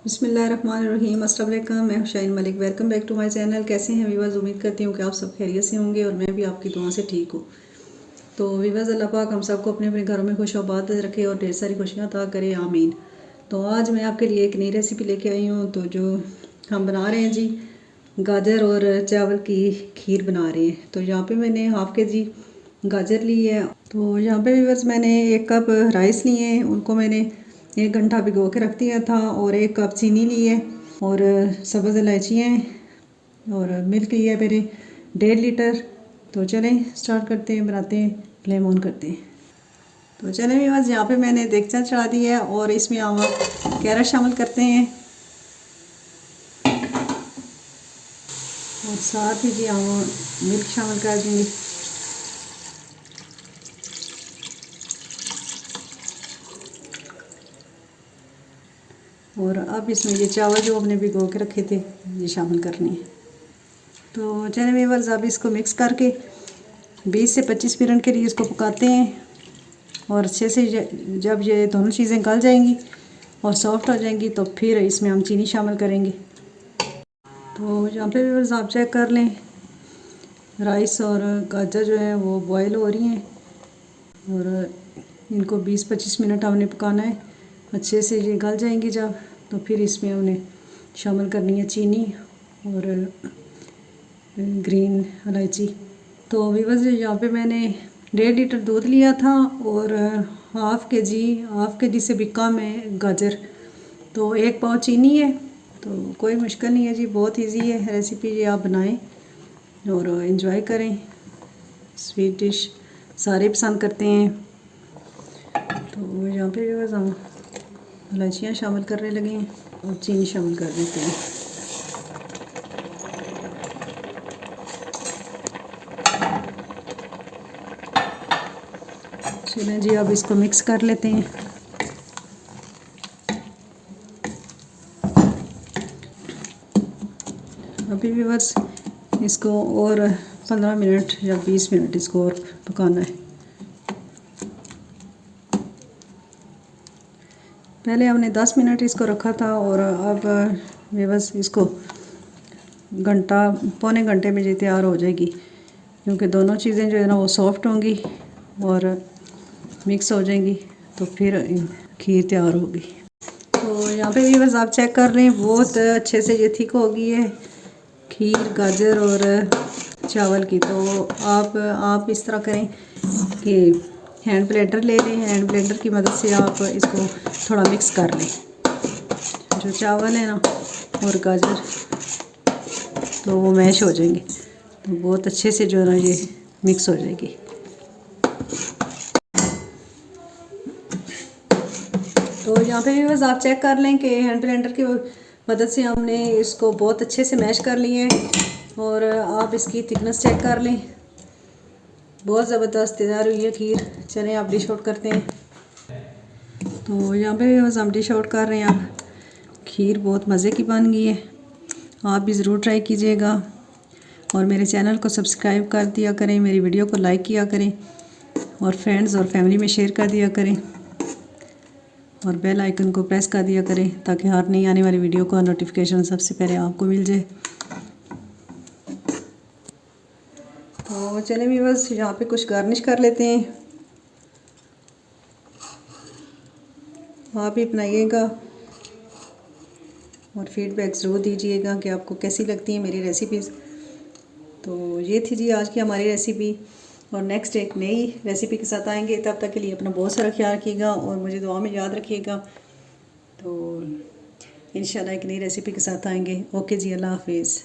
बिस्मिल्लाहिर्रहमानिर्रहीम। अस्सलाम वालेकुम। मैं Hussain Malik. Welcome back to my channel. कैसे हैं व्यूअर्स? उम्मीद करती हूँ कि आप सब खैरियत से होंगे और मैं भी आपकी दुआ से ठीक हूँ। तो व्यूअर्स, अल्लाह पाक हम सबको अपने अपने घरों में खुश आबाद रखे और ढेर सारी खुशियाँ अता करे, आमीन। तो आज मैं आपके लिए एक नई रेसिपी लेके आई हूँ। तो जो हम बना रहे हैं जी, गाजर और चावल की खीर बना रहे हैं। तो यहाँ पे मैंने हाफ़ के जी गाजर ली है। तो यहाँ पे व्यूअर्स मैंने 1 कप राइस लिए हैं, उनको मैंने 1 घंटा भिगो के रख दिया था। और 1 कप चीनी ली है और सब्ज़ इलायचियाँ और मिल्क लिया है मेरे 1.5 लीटर। तो चलें स्टार्ट करते हैं, बनाते हैं, फ्लेम ऑन करते हैं। तो चलें व्यूअर्स, यहाँ पे मैंने देगचा चढ़ा दिया है और इसमें हम कैरट शामिल करते हैं और साथ ही जी हम मिल्क शामिल कर देंगे। और अब इसमें ये चावल जो हमने भिगो के रखे थे ये शामिल करने हैं। तो चलिए व्यूअर्स, अब इसको मिक्स करके 20 से 25 मिनट के लिए इसको पकाते हैं। और अच्छे से जब ये दोनों चीज़ें गल जाएंगी और सॉफ्ट हो जाएंगी तो फिर इसमें हम चीनी शामिल करेंगे। तो यहाँ पे व्यूअर्स आप चेक कर लें, राइस और गाजर जो है वो बॉयल हो रही हैं और इनको 20-25 मिनट हमने पकाना है। अच्छे से ये गल जाएंगी जब, तो फिर इसमें हमने शामिल करनी है चीनी और ग्रीन इलायची। तो व्यूअर्स, यहाँ पे मैंने 1.5 लीटर दूध लिया था और हाफ़ के जी से भी कम है गाजर। तो 1 पाव चीनी है। तो कोई मुश्किल नहीं है जी, बहुत इजी है रेसिपी, ये आप बनाएं और एंजॉय करें। स्वीट डिश सारे पसंद करते हैं। तो यहाँ पे व्यूअर्स हम इलायचियाँ शामिल करने लगे हैं और चीनी शामिल कर देते हैं। चलें जी, अब इसको मिक्स कर लेते हैं। अभी भी बस इसको और 15 मिनट या 20 मिनट इसको और पकाना है। पहले हमने 10 मिनट इसको रखा था और अब बस इसको पौने घंटे में ये तैयार हो जाएगी, क्योंकि दोनों चीज़ें जो है ना वो सॉफ्ट होंगी और मिक्स हो जाएंगी, तो फिर खीर तैयार होगी। तो यहाँ पे भी बस आप चेक कर रहे हैं, बहुत अच्छे से ये थिक हो गई है खीर गाजर और चावल की। तो आप इस तरह करें कि हैंड ब्लेंडर ले लें, हैंड ब्लेंडर की मदद से आप इसको थोड़ा मिक्स कर लें। जो चावल है ना और गाजर तो वो मैश हो जाएंगे, तो बहुत अच्छे से जो है ना ये मिक्स हो जाएगी। तो यहाँ पे भी बस आप चेक कर लें कि हैंड ब्लेंडर की मदद से हमने इसको बहुत अच्छे से मैश कर लिए हैं। और आप इसकी थिकनेस चेक कर लें, बहुत ज़बरदस्त तैयार हुई है खीर। चलें आप डिश आउट करते हैं। तो यहाँ पे भी बस हम डिश आउट कर रहे हैं। आप खीर बहुत मज़े की बन गई है, आप भी ज़रूर ट्राई कीजिएगा और मेरे चैनल को सब्सक्राइब कर दिया करें, मेरी वीडियो को लाइक किया करें और फ्रेंड्स और फैमिली में शेयर कर दिया करें और बेल आइकन को प्रेस कर दिया करें ताकि हर नई आने वाली वीडियो का नोटिफिकेशन सबसे पहले आपको मिल जाए। तो चलें भी बस यहाँ पे कुछ गार्निश कर लेते हैं। आप भी बनाइएगा और फीडबैक ज़रूर दीजिएगा कि आपको कैसी लगती है मेरी रेसिपीज़। तो ये थी जी आज की हमारी रेसिपी, और नेक्स्ट एक नई रेसिपी के साथ आएंगे। तब तक के लिए अपना बहुत सारा ख्याल रखिएगा और मुझे दुआ में याद रखिएगा। तो इंशाल्लाह एक नई रेसिपी के साथ आएंगे। ओके जी, अल्लाह हाफिज़।